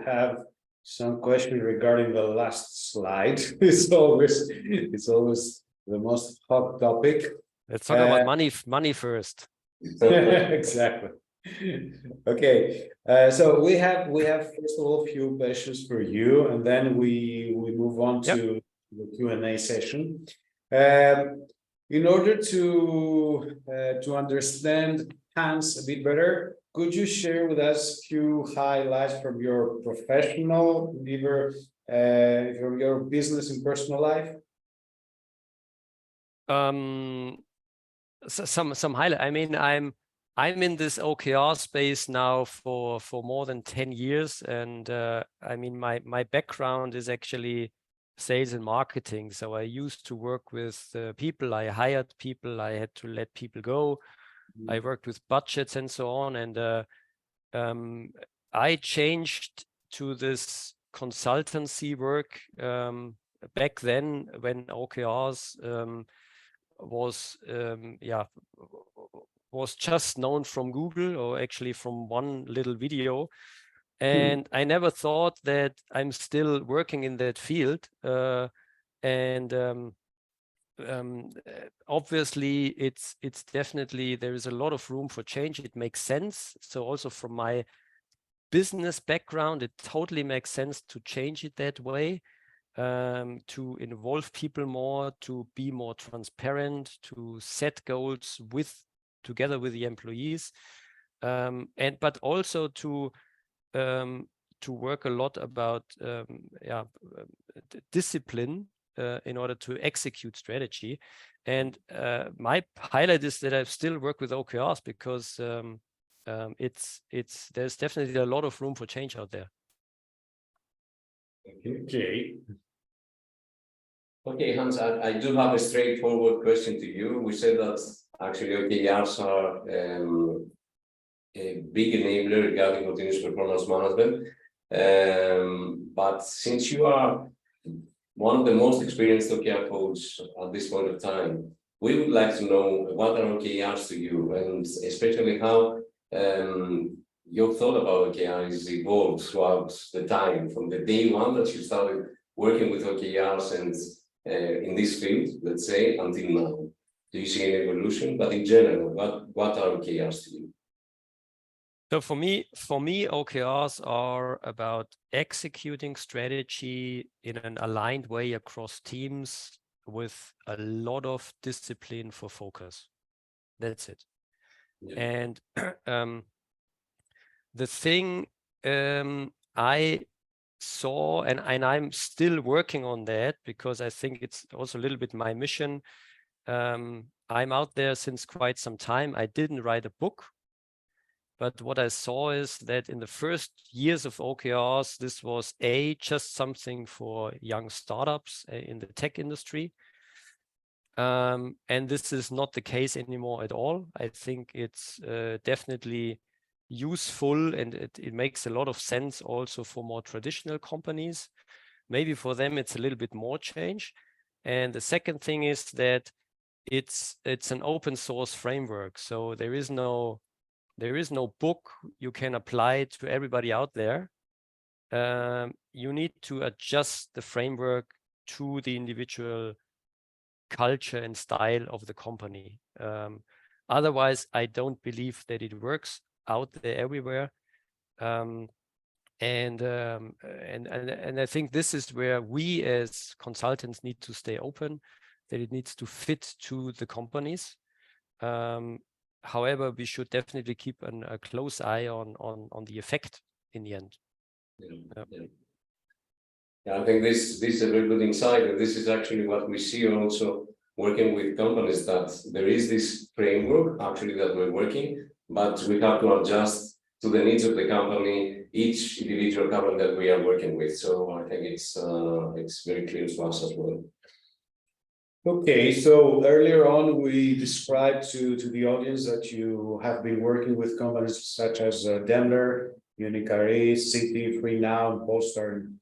have some question regarding the last slide. It's always the most hot topic. Let's talk about money first. Exactly. Okay, so we have first of all a few questions for you, and then we move on to the Q&A session. In order to understand Hans a bit better, could you share with us a few highlights from your professional, either from your business and personal life? Some highlight. I mean, I'm in this OKR space now for more than 10 years, and I mean, my background is actually sales and marketing. So I used to work with people. I hired people. I had to let people go. I worked with budgets and so on, and I changed to this consultancy work back then when OKRs was just known from Google, or actually from one little video. And I never thought that I'm still working in that field. Obviously, it's definitely, there is a lot of room for change. It makes sense. So also from my business background, it totally makes sense to change it that way, to involve people more, to be more transparent, to set goals together with the employees, but also to work a lot about discipline in order to execute strategy. And my highlight is that I still work with OKRs because there's definitely a lot of room for change out there. Okay, Hans, I do have a straightforward question to you. We said that actually OKRs are a big enabler regarding continuous performance management. But since you are one of the most experienced OKR coaches at this point of time, we would like to know what are OKRs to you, and especially how your thought about OKRs evolved throughout the time, from the day one that you started working with OKRs and in this field, let's say, until now. Do you see any evolution? But in general, what are OKRs to you? So for me, OKRs are about executing strategy in an aligned way across teams with a lot of discipline for focus. That's it. Yeah. And the thing I saw, and I'm still working on that because I think it's also a little bit my mission. I'm out there since quite some time. I didn't write a book. But what I saw is that in the first years of OKRs, this was just something for young startups in the tech industry. And this is not the case anymore at all. I think it's definitely useful, and it makes a lot of sense also for more traditional companies. Maybe for them, it's a little bit more change. And the second thing is that it's an open source framework. So there is no book you can apply to everybody out there. You need to adjust the framework to the individual culture and style of the company. Otherwise, I don't believe that it works out there everywhere. And I think this is where we as consultants need to stay open, that it needs to fit to the companies. However, we should definitely keep a close eye on the effect in the end. Yeah, I think this is a very good insight, and this is actually what we see also working with companies, that there is this framework actually that we're working, but we have to adjust to the needs of the company, each individual company that we are working with. So I think it's very clear to us as well. Okay, so earlier on we described to the audience that you have been working with companies such as Daimler, Munich Re, Citi, Freenow, Polestar, and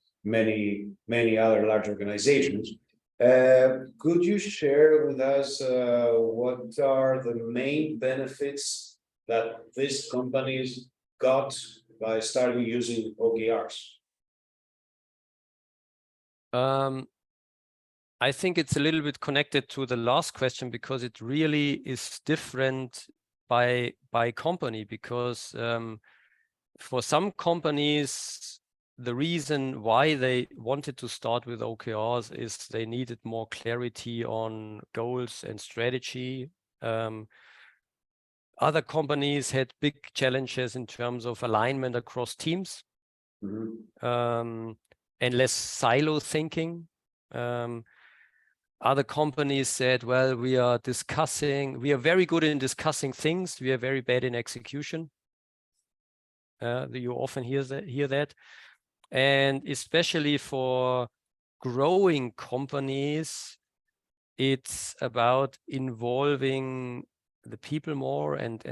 many other large organizations. Could you share with us what are the main benefits that these companies got by starting using OKRs? I think it's a little bit connected to the last question, because it really is different by company, because for some companies, the reason why they wanted to start with OKRs is they needed more clarity on goals and strategy. Other companies had big challenges in terms of alignment across teams, and less silo thinking. Other companies said, well, we are very good in discussing things, we are very bad in execution. You often hear that. And especially for growing companies, it's about involving the people more and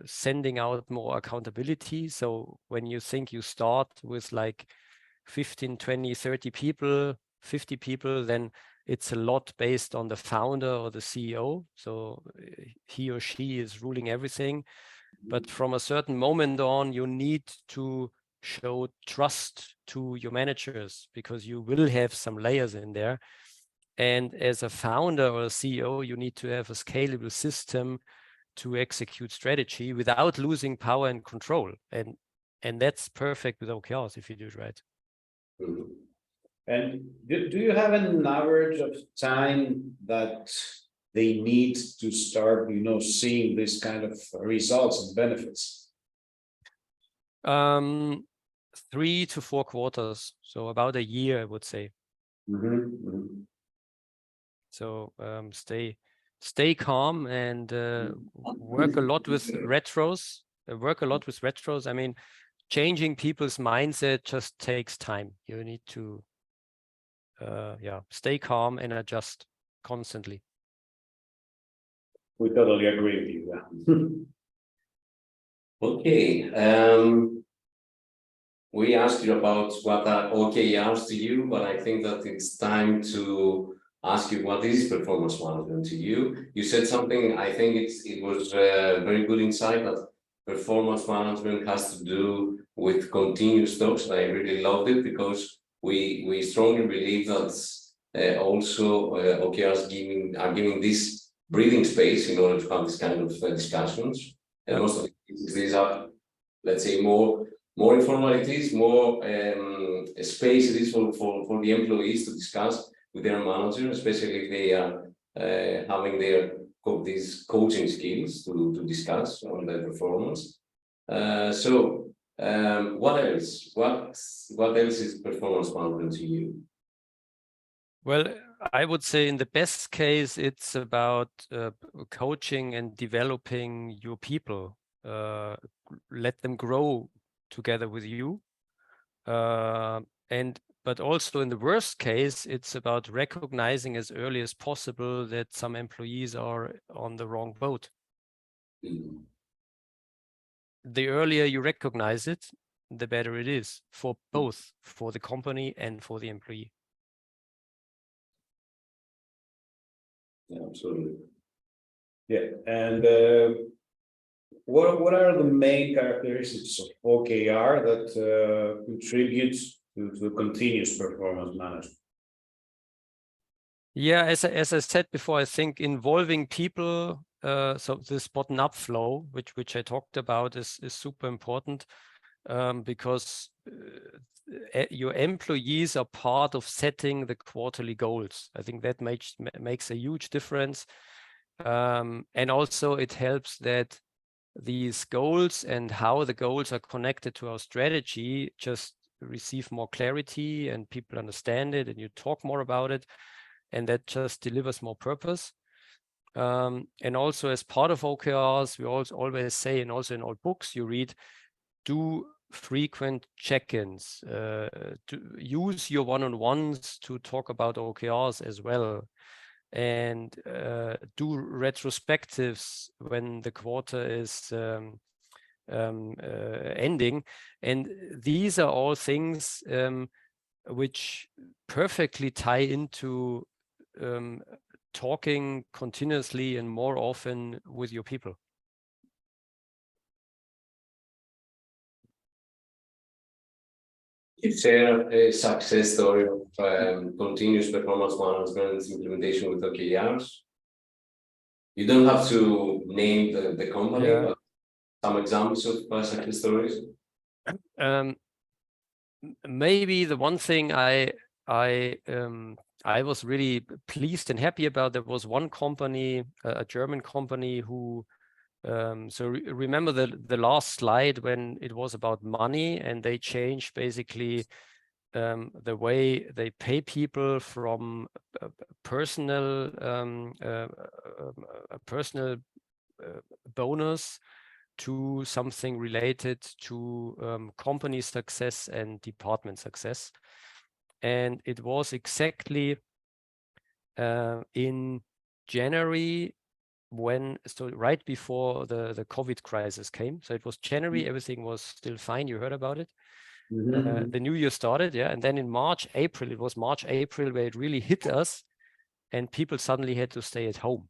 sending out more accountability. So when you think you start with like 15, 20, 30 people, 50 people, then it's a lot based on the founder or the CEO. So he or she is ruling everything. But from a certain moment on, you need to show trust to your managers, because you will have some layers in there. And as a founder or a CEO, you need to have a scalable system to execute strategy without losing power and control. And that's perfect with OKRs if you do it right. And do you have an average of time that they need to start, seeing this kind of results and benefits? 3 to 4 quarters, so about a year, I would say. So stay calm and work a lot with retros. I mean, changing people's mindset just takes time. You need to stay calm and adjust constantly. We totally agree with you. Yeah. Okay. We asked you about what are OKRs to you, but I think that it's time to ask you what is performance management to you. You said something, I think it was a very good insight, that performance management has to do with continuous talks. I really loved it, because we strongly believe that also OKRs are giving this breathing space in order to have this kind of discussions. And most of these are, let's say, more informalities, more space it is for the employees to discuss with their manager, especially if they are having these coaching skills to discuss on their performance. What else? What else is performance management to you? Well, I would say in the best case, it's about coaching and developing your people. Let them grow together with you. But also in the worst case, it's about recognizing as early as possible that some employees are on the wrong boat. The earlier you recognize it, the better it is for both, for the company and for the employee. Yeah, absolutely. Yeah, and what are the main characteristics of OKR that contribute to continuous performance management? Yeah, as I said before, I think involving people, so this bottom-up flow, which I talked about, is super important, because your employees are part of setting the quarterly goals. I think that makes a huge difference, and also it helps that these goals and how the goals are connected to our strategy just receive more clarity, and people understand it, and you talk more about it, and that just delivers more purpose. And also, as part of OKRs, we always say, and also in all books you read, do frequent check-ins, to use your one-on-ones to talk about OKRs as well, and do retrospectives when the quarter is ending. And these are all things which perfectly tie into talking continuously and more often with your people. you share a success story of continuous performance management implementation with OKRs? You don't have to name the company, but some examples of success stories. Maybe the one thing I was really pleased and happy about, there was one company, a German company who, remember the last slide when it was about money, and they changed basically the way they pay people from a personal bonus to something related to company success and department success. And it was exactly in January right before the COVID crisis came. So it was January, everything was still fine. You heard about it. The new year started, and then in March, April, it was March, April, where it really hit us, and people suddenly had to stay at home.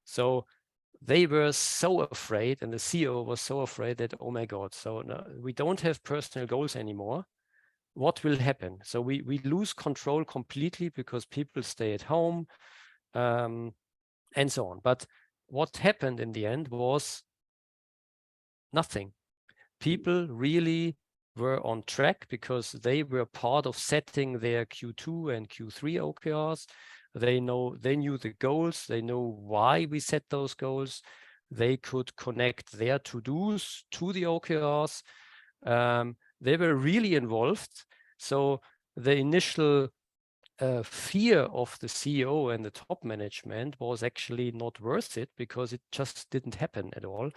So they were so afraid, and the CEO was so afraid that, oh my God, so no, we don't have personal goals anymore. What will happen? So we lose control completely because people stay at home, and so on. But what happened in the end was nothing. People really were on track because they were part of setting their Q2 and Q3 OKRs. They knew the goals. They know why we set those goals. They could connect their to-dos to the OKRs. They were really involved. So the initial fear of the CEO and the top management was actually not worth it, because it just didn't happen at all.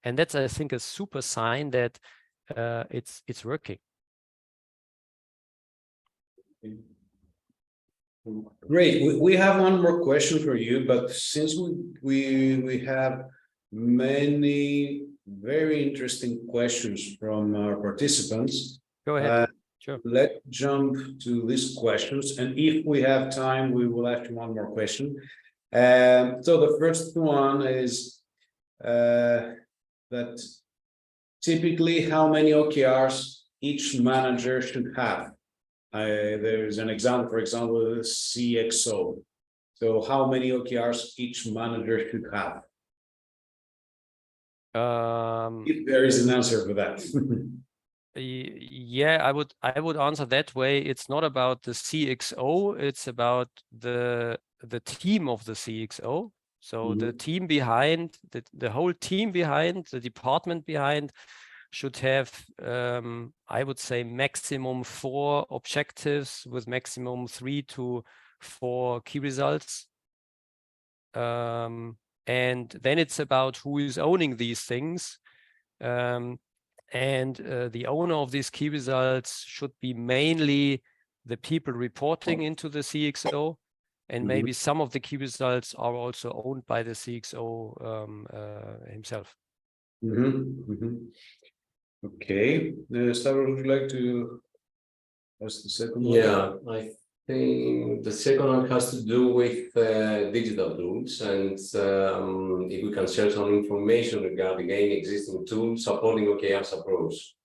And that's, I think, a super sign that it's working. Great. We have one more question for you, but since we have many very interesting questions from our participants, go ahead. Sure. Let's jump to these questions, and if we have time, we will ask you one more question. So the first one is that typically how many OKRs each manager should have? There's an example, for example, the CXO. So how many OKRs each manager should have? If there is an answer for that. Yeah, I would answer that way. It's not about the CXO, it's about the team of the CXO. So the team behind, the whole team behind, the department behind should have, I would say, maximum 4 objectives with maximum 3 to 4 key results. And then it's about who is owning these things. And the owner of these key results should be mainly the people reporting into the CXO. And maybe some of the key results are also owned by the CXO himself. Okay. Stavros, would you like to ask the second one? Yeah, I think the second one has to do with digital tools, and if we can share some information regarding any existing tools supporting OKRs approach,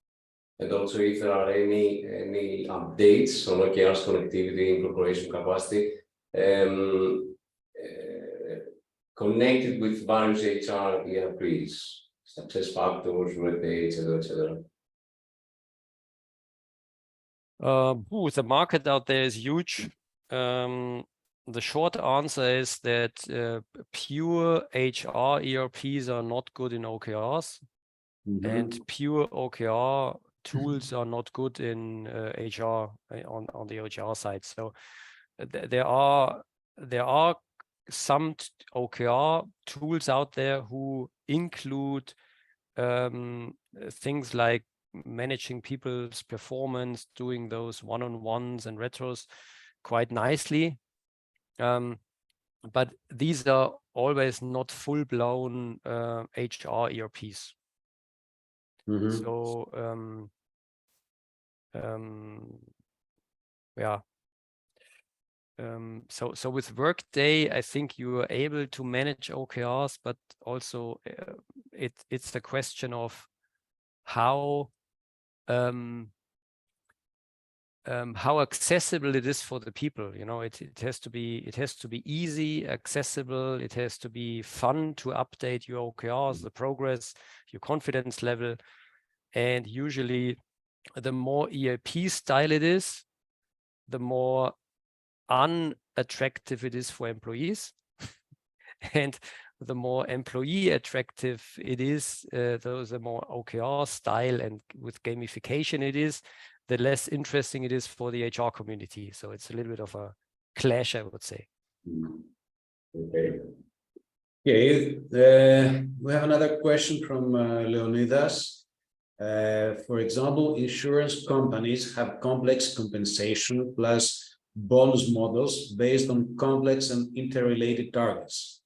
and also if there are any updates on OKRs connectivity, incorporation capacity, connected with various HR ERPs, success factors, red, etc. The market out there is huge. The short answer is that pure HR ERPs are not good in OKRs, and pure OKR tools are not good in HR on the HR side. So there are some OKR tools out there who include things like managing people's performance, doing those one-on-ones and retros quite nicely. But these are always not full-blown HR ERPs. So yeah. So with Workday, I think you are able to manage OKRs, but also it's the question of how how accessible it is for the people. You know, it has to be easy, accessible. It has to be fun to update your OKRs, the progress, your confidence level. And usually the more EAP style it is, the more unattractive it is for employees. And the more employee attractive it is, the more OKR style and with gamification it is, the less interesting it is for the HR community. So it's a little bit of a clash, I would say. Okay. Okay, we have another question from Leonidas. For example, insurance companies have complex compensation plus bonus models based on complex and interrelated targets.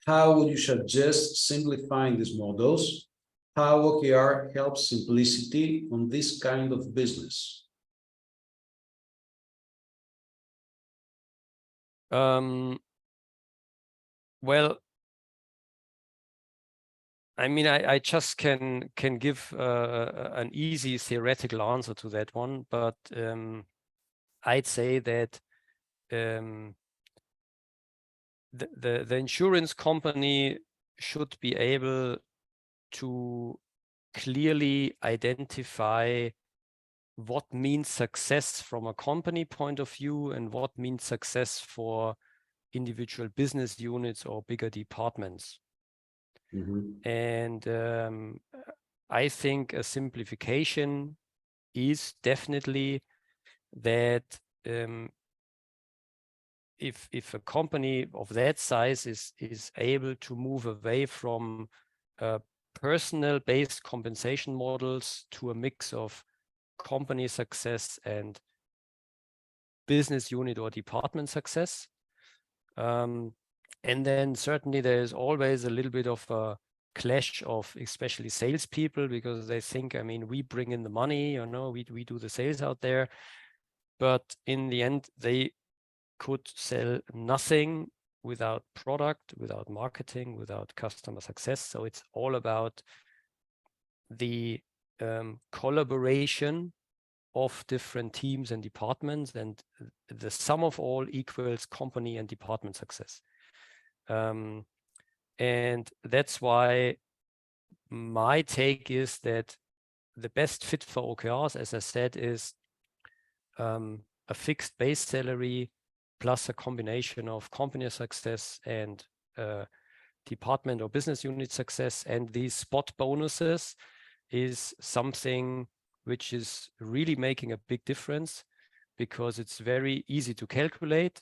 How would you suggest simplifying these models? How OKR helps simplicity on this kind of business? Well, I mean, I just can give an easy theoretical answer to that one, but I'd say that the insurance company should be able to clearly identify what means success from a company point of view and what means success for individual business units or bigger departments. And I think a simplification is definitely that if a company of that size is able to move away from personnel-based compensation models to a mix of company success and business unit or department success. And then certainly there is always a little bit of a clash of especially salespeople, because they think, I mean, we bring in the money, you know, we do the sales out there, but in the end, they could sell nothing without product, without marketing, without customer success. So it's all about the collaboration of different teams and departments, and the sum of all equals company and department success. And that's why my take is that the best fit for OKRs, as I said, is a fixed base salary plus a combination of company success and department or business unit success. And these spot bonuses is something which is really making a big difference, because it's very easy to calculate,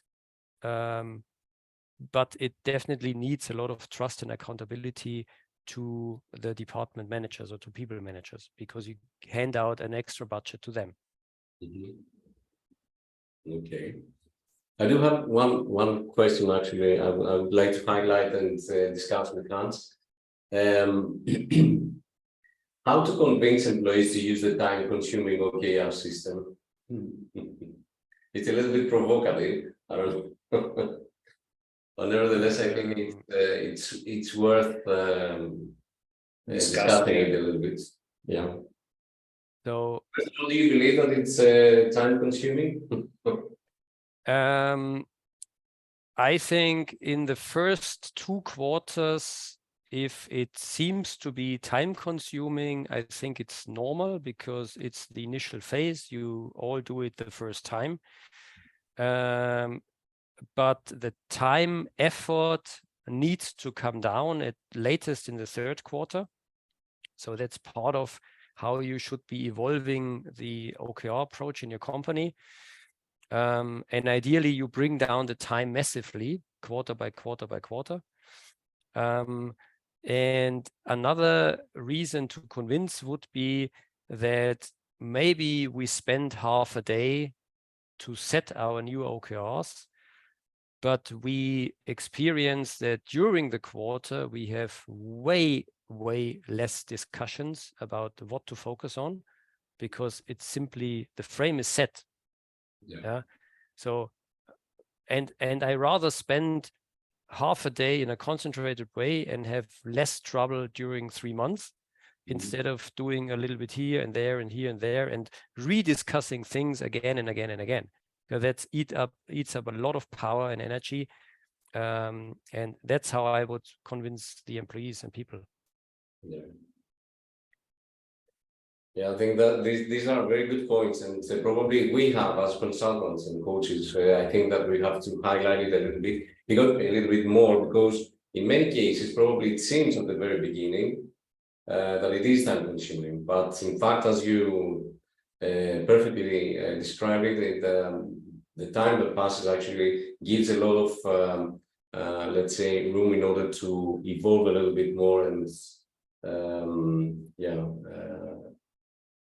but it definitely needs a lot of trust and accountability to the department managers or to people managers, because you hand out an extra budget to them. Okay. I do have one question, actually. I would like to highlight and discuss with Hans. How to convince employees to use the time-consuming OKR system? It's a little bit provocative, I don't know. But nevertheless, I think it's worth discussing it a little bit. Yeah. So, do you believe that it's time-consuming? I think in the first 2 quarters, if it seems to be time consuming, I think it's normal, because it's the initial phase. You all do it the first time. But the time effort needs to come down at latest in the 3rd quarter. So that's part of how you should be evolving the OKR approach in your company. And ideally, you bring down the time massively, quarter by quarter by quarter. And another reason to convince would be that maybe we spend half a day to set our new OKRs, but we experience that during the quarter, we have way less discussions about what to focus on, because it's simply the frame is set. Yeah. So, and I rather spend half a day in a concentrated way and have less trouble during 3 months, instead of doing a little bit here and there and here and there and rediscussing things again and again and again. Because that eats up a lot of power and energy. And that's how I would convince the employees and people. Yeah. Yeah, I think that these are very good points, and probably we have as consultants and coaches. I think that we have to highlight it a little bit more, because in many cases, probably it seems at the very beginning that it is time consuming, but in fact, as you perfectly described it, the time that passes actually gives a lot of let's say room in order to evolve a little bit more and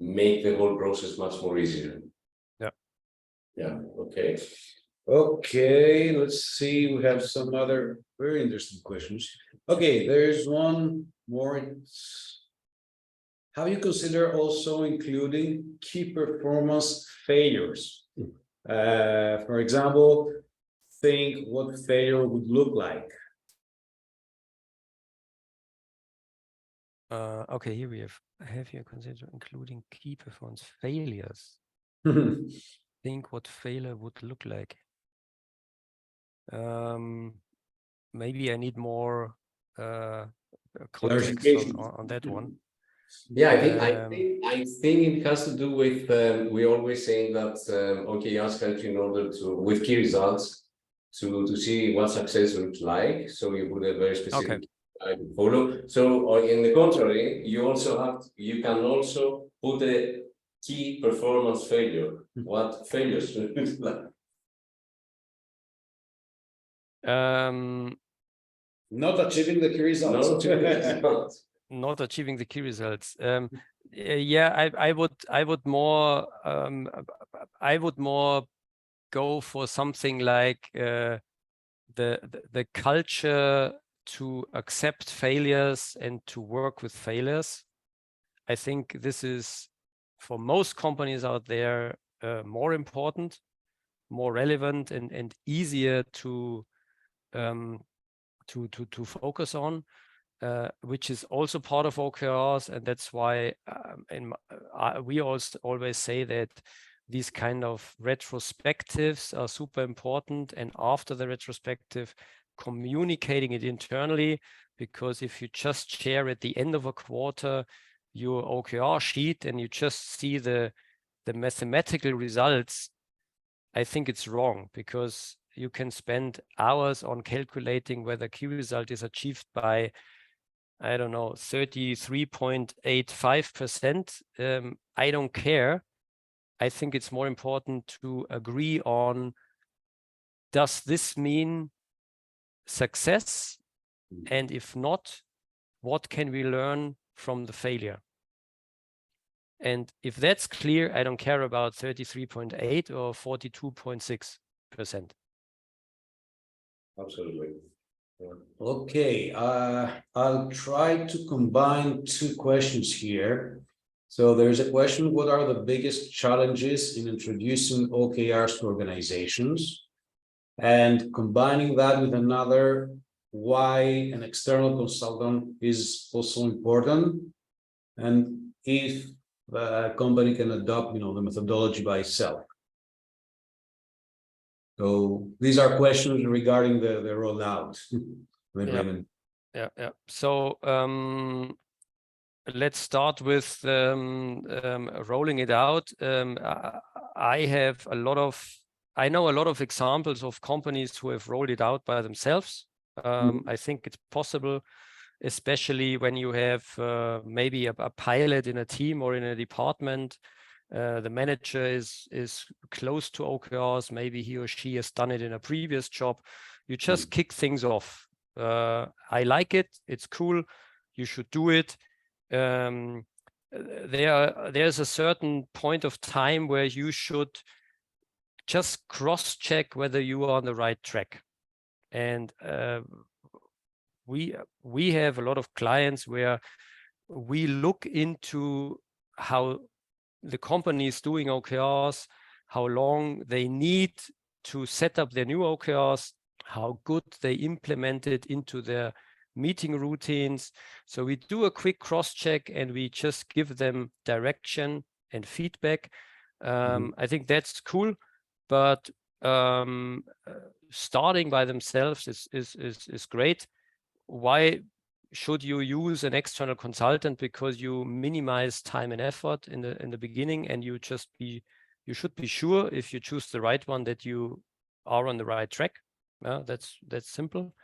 make the whole process much more easier. Yeah. Okay. Okay, let's see. We have some other very interesting questions. Okay, there's one more. How you consider also including key performance failures? For example, think what failure would look like. Okay, here we have you consider including key performance failures. Think what failure would look like. Maybe I need more context on that one. Yeah, I think it has to do with we always saying that OKRs help you in order to, with key results, to see what success looks like. So you put a very specific to follow. So in the contrary, you can also put a key performance failure. What failures look like? Not achieving the key results. Not achieving the key results. Yeah, I would more go for something like the culture to accept failures and to work with failures. I think this is, for most companies out there, more important, more relevant, and easier to focus on, which is also part of OKRs, and that's why we also always say that these kind of retrospectives are super important, and after the retrospective, communicating it internally, because if you just share at the end of a quarter your OKR sheet and you just see the mathematical results, I think it's wrong, because you can spend hours on calculating whether key result is achieved by, I don't know, 33.85%. I don't care. I think it's more important to agree on, does this mean success? And if not, what can we learn from the failure? And if that's clear, I don't care about 33.8 or 42.6%. Absolutely. Yeah. Okay, I'll try to combine two questions here. So there's a question: what are the biggest challenges in introducing OKRs to organizations? And combining that with another, why an external consultant is also important, and if the company can adopt, the methodology by itself. So these are questions regarding the rollout. Yeah. So let's start with rolling it out. I know a lot of examples of companies who have rolled it out by themselves. I think it's possible, especially when you have maybe a pilot in a team or in a department. The manager is close to OKRs. Maybe he or she has done it in a previous job. You just kick things off. I like it. It's cool. You should do it. There's a certain point of time where you should just cross-check whether you are on the right track. And we have a lot of clients where we look into how the company is doing OKRs, how long they need to set up their new OKRs, how good they implement it into their meeting routines. So we do a quick cross-check and we just give them direction and feedback. I think that's cool, but starting by themselves is great. Why should you use an external consultant? Because you minimize time and effort in the beginning, and you should be sure, if you choose the right one, that you are on the right track. That's simple.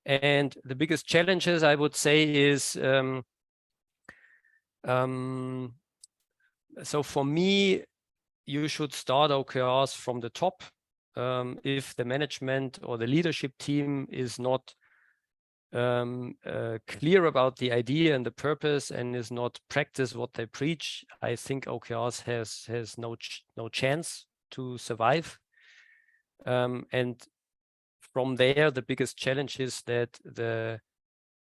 And the biggest challenges, I would say, is so for me, you should start OKRs from the top. If the management or the leadership team is not clear about the idea and the purpose and is not practice what they preach, I think OKRs has no chance to survive. And from there, the biggest challenge is that the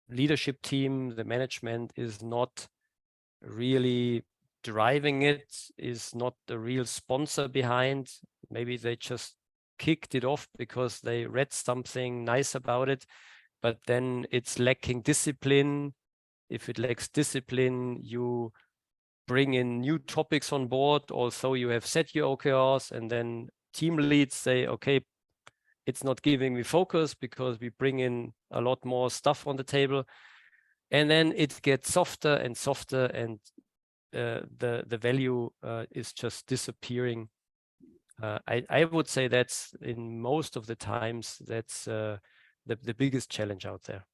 leadership team, the management, is not really driving it, is not the real sponsor behind. Maybe they just kicked it off because they read something nice about it, but then it's lacking discipline. If it lacks discipline, you bring in new topics on board, although you have set your OKRs, and then team leads say, okay, it's not giving me focus because we bring in a lot more stuff on the table. And then it gets softer and softer, and the value is just disappearing. I would say that's, in most of the times, that's the biggest challenge out there.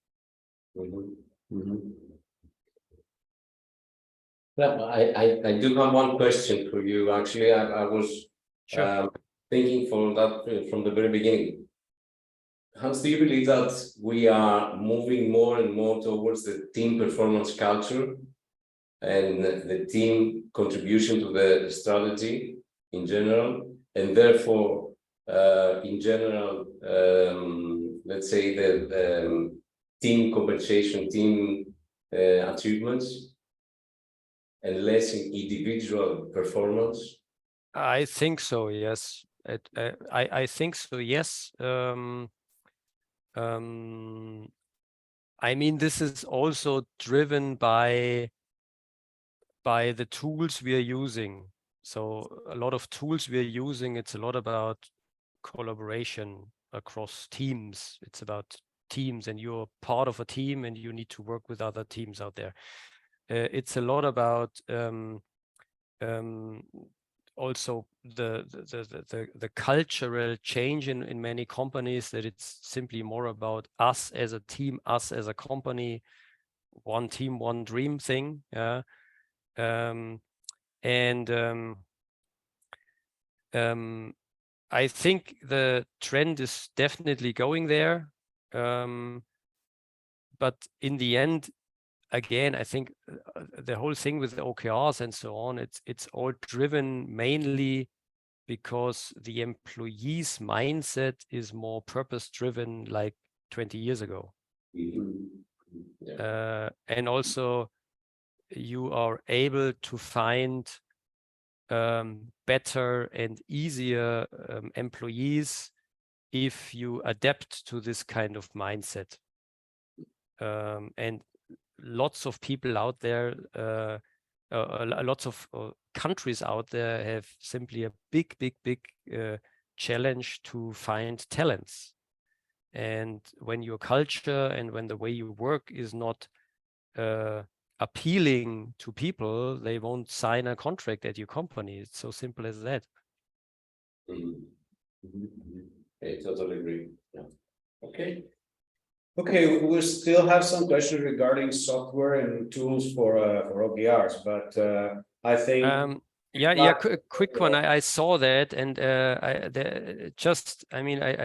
Well, I do have one question for you. Actually, I was thinking from the very beginning. Hans, do you believe that we are moving more and more towards the team performance culture and the team contribution to the strategy in general, and therefore, in general, let's say the team compensation, team achievements, and less in individual performance? I think so, yes. I think so, yes. I mean, this is also driven by the tools we are using. So a lot of tools we are using, it's a lot about collaboration across teams. It's about teams, and you're part of a team and you need to work with other teams out there. It's a lot about also the cultural change in many companies, that it's simply more about us as a team, us as a company, one team, one dream thing. Yeah. I think the trend is definitely going there. But in the end, again, I think the whole thing with the OKRs and so on, it's all driven mainly because the employee's mindset is more purpose-driven, like 20 years ago. Yeah. And also, you are able to find better and easier employees if you adapt to this kind of mindset. And lots of people out there, lots of countries out there have simply a big challenge to find talents. And when your culture and when the way you work is not appealing to people, they won't sign a contract at your company. It's so simple as that. I totally agree. Yeah. Okay. Okay, we still have some questions regarding software and tools for OKRs, but I think yeah, quick one. I saw that, and I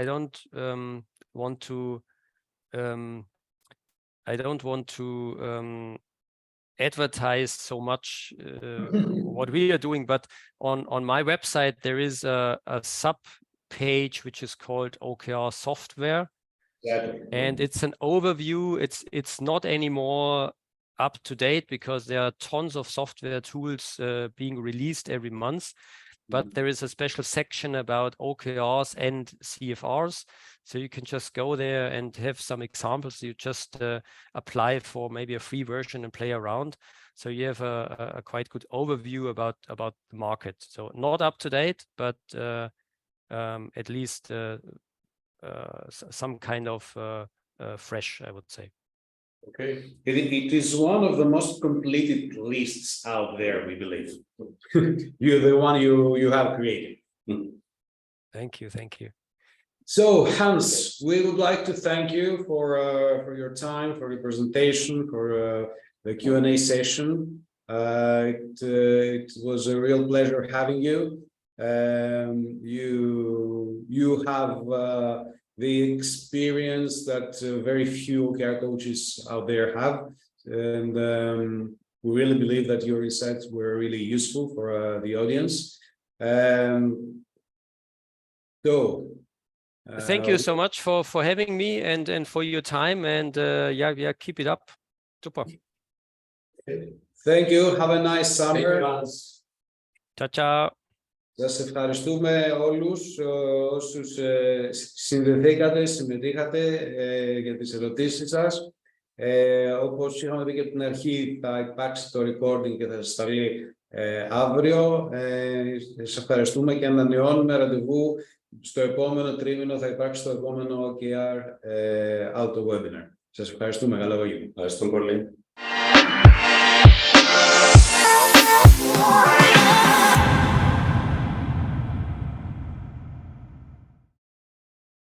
don't want to advertise so much what we are doing, but on my website there is a sub page which is called OKR software. And it's an overview. It's not anymore up to date because there are tons of software tools being released every month. but there is a special section about OKRs and CFRs. So you can just go there and have some examples. You just apply for maybe a free version and play around. So you have a quite good overview about the market. So not up to date, but at least some kind of fresh, I would say. Okay, it is one of the most completed lists out there, we believe. You're the one you have created. Thank you. So Hans, we would like to thank you for your time, for your presentation, for the Q&A session. It was a real pleasure having you. You have the experience that very few OKR coaches out there have, and we really believe that your insights were really useful for the audience. Thank you so much for having me and for your time, and yeah, keep it up. Super. Thank you. Have a nice summer. Ciao. Σας ευχαριστούμε όλους όσους συμμετείχατε για τις ερωτήσεις σας. Όπως είχαμε πει και από την αρχή, θα υπάρξει το recording και θα σας σταλεί αύριο. Σας ευχαριστούμε και ανανεώνουμε ραντεβού. Στο επόμενο τρίμηνο θα υπάρξει το επόμενο OKR altoWebinar. Σας ευχαριστούμε. Καλό απόγευμα. Ευχαριστώ πολύ.